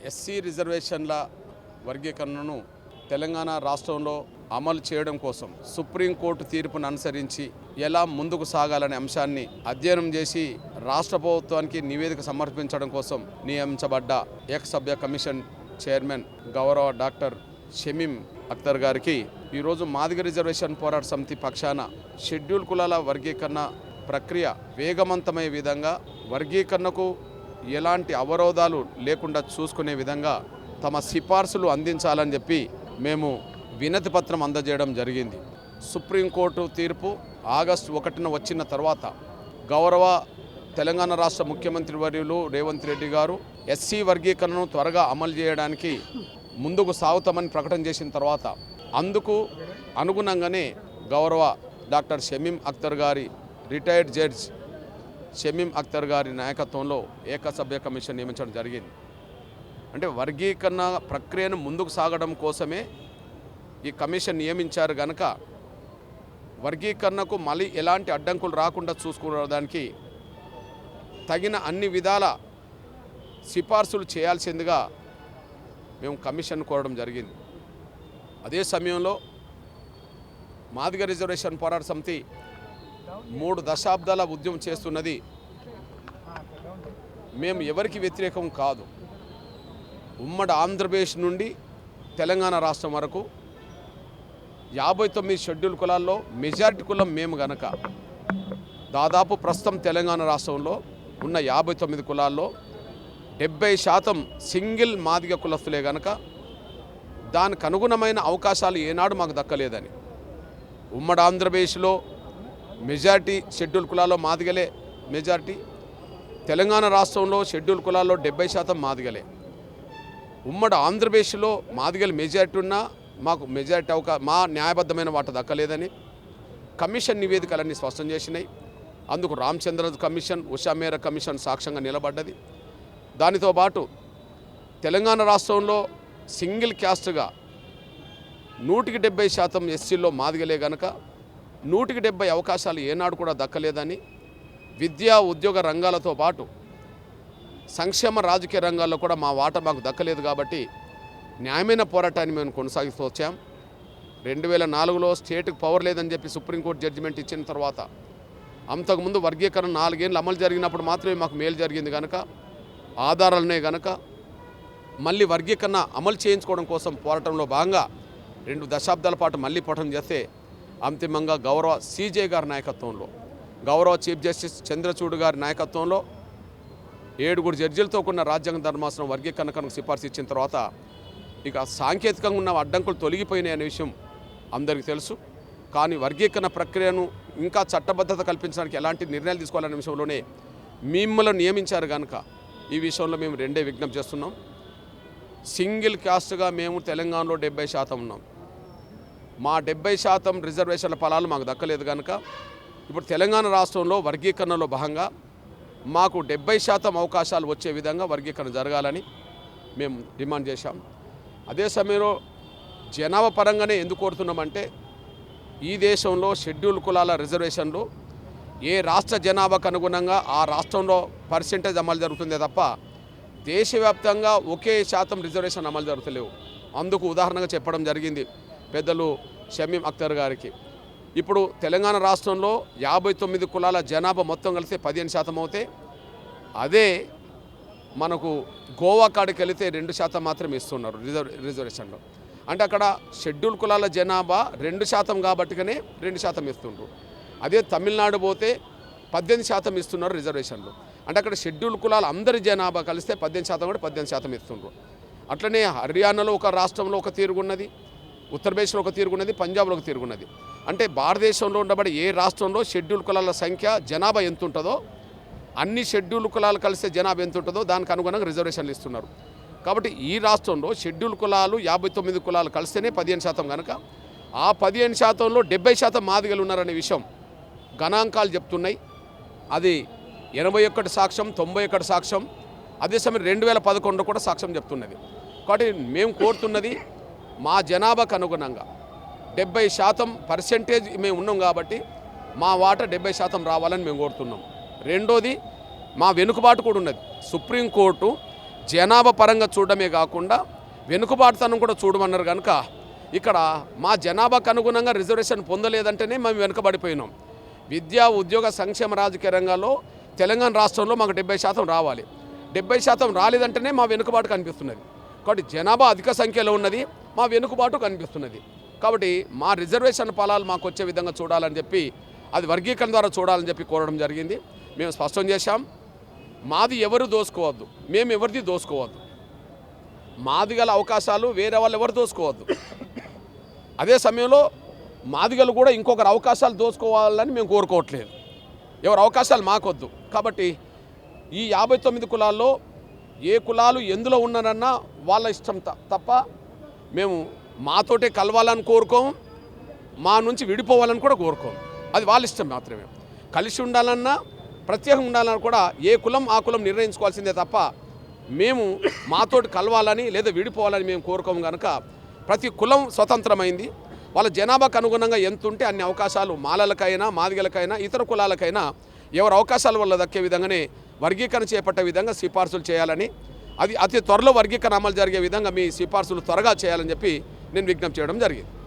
SC రిజర్వేషన్ల వర్గీకరణను తెలంగాణ రాష్ట్రంలో అమలు చేయడం కోసం సుప్రీంకోర్టు తీర్పును అనుసరించి ఎలా ముందుకు సాగాలనే అంశాన్ని అధ్యయనం చేసి రాష్ట్ర ప్రభుత్వానికి నివేదిక సమర్పించడం కోసం నియమించబడ్డ ఎక్స్ సభ్య కమిషన్ చైర్మన్ గౌరవ డాక్టర్ షమీం అఖ్తర్ గారికి ఈరోజు మాదిగ రిజర్వేషన్ పోరాట సమితి పక్షాన షెడ్యూల్ కులాల వర్గీకరణ ప్రక్రియ వేగవంతమయ్యే విధంగా వర్గీకరణకు ఎలాంటి అవరోధాలు లేకుండా చూసుకునే విధంగా తమ సిఫార్సులు అందించాలని చెప్పి మేము వినతి పత్రం అందజేయడం జరిగింది. సుప్రీంకోర్టు తీర్పు ఆగస్టు 1న వచ్చిన తర్వాత గౌరవ తెలంగాణ రాష్ట్ర ముఖ్యమంత్రి వర్యులు రేవంత్ రెడ్డి గారు ఎస్సీ వర్గీకరణను త్వరగా అమలు చేయడానికి ముందుకు సాగుతామని ప్రకటన చేసిన తర్వాత అందుకు అనుగుణంగానే గౌరవ డాక్టర్ షమీం అఖ్తర్ గారి రిటైర్డ్ జడ్జ్ షమీం అఖ్తర్ గారి నాయకత్వంలో ఏకసభ్య కమిషన్ నియమించడం జరిగింది. అంటే వర్గీకరణ ప్రక్రియను ముందుకు సాగడం కోసమే ఈ కమిషన్ నియమించారు కనుక వర్గీకరణకు మళ్ళీ ఎలాంటి అడ్డంకులు రాకుండా చూసుకోవడానికి తగిన అన్ని విధాల సిఫార్సులు చేయాల్సిందిగా మేము కమిషన్ కోరడం జరిగింది. అదే సమయంలో మాదిగ రిజర్వేషన్ పోరాట సమితి 3 దశాబ్దాల ఉద్యమం చేస్తున్నది. మేము ఎవరికి వ్యతిరేకం కాదు. ఉమ్మడి ఆంధ్రప్రదేశ్ నుండి తెలంగాణ రాష్ట్రం వరకు 59 షెడ్యూల్ కులాల్లో మెజారిటీ కులం మేము గనక దాదాపు ప్రస్తుతం తెలంగాణ రాష్ట్రంలో ఉన్న 59 కులాల్లో 70% సింగిల్ మాదిగ కులస్తులే గనక దానికి అనుగుణమైన అవకాశాలు ఏనాడు మాకు దక్కలేదని, ఉమ్మడి ఆంధ్రప్రదేశ్లో మెజారిటీ షెడ్యూల్ కులాల్లో మాదిగలే మెజారిటీ, తెలంగాణ రాష్ట్రంలో షెడ్యూల్ కులాల్లో 70% మాదిగలే. ఉమ్మడి ఆంధ్రప్రదేశ్లో మాదిగలు మెజారిటీ ఉన్నా మాకు మెజారిటీ మా న్యాయబద్ధమైన వాట దక్కలేదని కమిషన్ నివేదికలన్నీ స్పష్టం చేసినాయి. అందుకు రామచంద్ర కమిషన్, ఉషా మేర కమిషన్ సాక్ష్యంగా నిలబడ్డది. దానితో పాటు తెలంగాణ రాష్ట్రంలో సింగిల్ క్యాస్ట్గా 170% ఎస్సీల్లో మాదిగలే గనక 170 అవకాశాలు ఏనాడు కూడా దక్కలేదని, విద్యా ఉద్యోగ రంగాలతో పాటు సంక్షేమ రాజకీయ రంగాల్లో కూడా మా వాటా మాకు దక్కలేదు. కాబట్టి న్యాయమైన పోరాటాన్ని మేము కొనసాగిస్తూ వచ్చాం. 2004లో స్టేట్కి పవర్ లేదని చెప్పి సుప్రీంకోర్టు జడ్జిమెంట్ ఇచ్చిన తర్వాత అంతకుముందు వర్గీకరణ 4 ఏళ్ళు అమలు జరిగినప్పుడు మాత్రమే మాకు మేలు జరిగింది కనుక ఆధారాలనే కనుక మళ్ళీ వర్గీకరణ అమలు చేయించుకోవడం కోసం పోరాటంలో భాగంగా 2 దశాబ్దాల పాటు మళ్ళీ పోరాటం చేస్తే అంతిమంగా గౌరవ సిజే గారి నాయకత్వంలో, గౌరవ చీఫ్ జస్టిస్ చంద్రచూడ్ గారి నాయకత్వంలో 7 జడ్జిలతో కూడిన రాజ్యాంగ ధర్మాసనం వర్గీకరణకు సిఫార్సు ఇచ్చిన తర్వాత ఇక సాంకేతికంగా ఉన్న అడ్డంకులు తొలగిపోయినాయి అనే విషయం అందరికీ తెలుసు. కానీ వర్గీకరణ ప్రక్రియను ఇంకా చట్టబద్ధత కల్పించడానికి ఎలాంటి నిర్ణయాలు తీసుకోవాలనే విషయంలోనే మిమ్మల్ని నియమించారు కనుక ఈ విషయంలో మేము 2 విజ్ఞప్తి చేస్తున్నాం. సింగిల్ క్యాస్ట్గా మేము తెలంగాణలో 70% ఉన్నాం. మా 70% రిజర్వేషన్ల ఫలాలు మాకు దక్కలేదు కనుక ఇప్పుడు తెలంగాణ రాష్ట్రంలో వర్గీకరణలో భాగంగా మాకు 70% అవకాశాలు వచ్చే విధంగా వర్గీకరణ జరగాలని మేము డిమాండ్ చేశాం. అదే సమయంలో జనాభా పరంగానే ఎందుకు కోరుతున్నామంటే ఈ దేశంలో షెడ్యూల్ కులాల రిజర్వేషన్లు ఏ రాష్ట్ర జనాభాకు అనుగుణంగా ఆ రాష్ట్రంలో పర్సెంటేజ్ అమలు జరుగుతుందే తప్ప దేశవ్యాప్తంగా ఒకే శాతం రిజర్వేషన్ అమలు జరుగుతలేవు. అందుకు ఉదాహరణగా చెప్పడం జరిగింది పెద్దలు షమీం అఖ్తర్ గారికి. ఇప్పుడు తెలంగాణ రాష్ట్రంలో 59 కులాల జనాభా మొత్తం కలిస్తే 15% అవుతే, అదే మనకు గోవా కాడికి వెళితే 2% మాత్రమే ఇస్తున్నారు రిజర్వేషన్లో. అంటే అక్కడ షెడ్యూల్ కులాల జనాభా 2% కాబట్టిగానే 2% ఇస్తుండ్రు. అదే తమిళనాడు పోతే 18% ఇస్తున్నారు రిజర్వేషన్లు. అంటే అక్కడ షెడ్యూల్ కులాల అందరి జనాభా కలిస్తే 18% కూడా 18% ఇస్తుండ్రు. అట్లనే హర్యానాలో ఒక రాష్ట్రంలో ఒక తీరుగున్నది, ఉత్తరప్రదేశ్లో ఒక తీరుగున్నది, పంజాబ్లో ఒక తీరుగున్నది. అంటే భారతదేశంలో ఉండబడే ఏ రాష్ట్రంలో షెడ్యూల్ కులాల సంఖ్య జనాభా ఎంత ఉంటుందో అన్ని షెడ్యూల్ కులాలు కలిస్తే జనాభా ఎంత ఉంటుందో దానికి అనుగుణంగా రిజర్వేషన్లు ఇస్తున్నారు. కాబట్టి ఈ రాష్ట్రంలో షెడ్యూల్ కులాలు 59 కులాలు కలిస్తేనే 15% కనుక ఆ 15%లో 70% మాదిగలు ఉన్నారనే విషయం గణాంకాలు చెప్తున్నాయి. అది 81 సాక్ష్యం, 91 సాక్ష్యం, అదే సమయం 2011 కూడా సాక్ష్యం చెప్తున్నది. కాబట్టి మేము కోరుతున్నది మా జనాభాకు అనుగుణంగా 70% పర్సెంటేజ్ మేము ఉన్నాం కాబట్టి మా వాటా 70% రావాలని మేము కోరుతున్నాం. రెండోది మా వెనుకబాటు కూడా ఉన్నది. సుప్రీంకోర్టు జనాభా పరంగా చూడడమే కాకుండా వెనుకబాటుతనం కూడా చూడమన్నారు కనుక ఇక్కడ మా జనాభాకు అనుగుణంగా రిజర్వేషన్ పొందలేదంటేనే మేము వెనుకబడిపోయినాం. విద్యా ఉద్యోగ సంక్షేమ రాజకీయ రంగాల్లో తెలంగాణ రాష్ట్రంలో మాకు 70% రావాలి. 70% రాలేదంటేనే మా వెనుకబాటు కనిపిస్తున్నది. కాబట్టి జనాభా అధిక సంఖ్యలో ఉన్నది, మా వెనుకబాటు కనిపిస్తున్నది. కాబట్టి మా రిజర్వేషన్ ఫలాలు మాకు వచ్చే విధంగా చూడాలని చెప్పి, అది వర్గీకరణ ద్వారా చూడాలని చెప్పి కోరడం జరిగింది. మేము స్పష్టం చేశాం, మాది ఎవరు దోసుకోవద్దు, మేము ఎవరిది దోసుకోవద్దు. మాది గల అవకాశాలు వేరే వాళ్ళు ఎవరు దోసుకోవద్దు. అదే సమయంలో మాదిగలు కూడా ఇంకొకరు అవకాశాలు దోసుకోవాలని మేము కోరుకోవట్లేదు. ఎవరు అవకాశాలు మాకొద్దు. కాబట్టి ఈ 59 కులాల్లో ఏ కులాలు ఎందులో ఉన్నారన్నా వాళ్ళ ఇష్టం తప్ప మేము మాతోటే కలవాలని కోరుకోము, మా నుంచి విడిపోవాలని కూడా కోరుకోము. అది వాళ్ళ ఇష్టం మాత్రమే. కలిసి ఉండాలన్నా ప్రత్యేకంగా ఉండాలని కూడా ఏ కులం ఆ కులం నిర్ణయించుకోవాల్సిందే తప్ప మేము మాతోటి కలవాలని లేదా విడిపోవాలని మేము కోరుకోము. కనుక ప్రతి కులం స్వతంత్రమైంది. వాళ్ళ జనాభాకు అనుగుణంగా ఎంత ఉంటే అన్ని అవకాశాలు మాలలకైనా మాదిగలకైనా ఇతర కులాలకైనా ఎవరి అవకాశాల వల్ల దక్కే విధంగానే వర్గీకరణ చేపట్టే విధంగా సిఫార్సులు చేయాలని, అది అతి త్వరలో వర్గీకరణ అమలు జరిగే విధంగా మీ సిఫార్సులు త్వరగా చేయాలని చెప్పి నేను విజ్ఞప్తి చేయడం జరిగింది.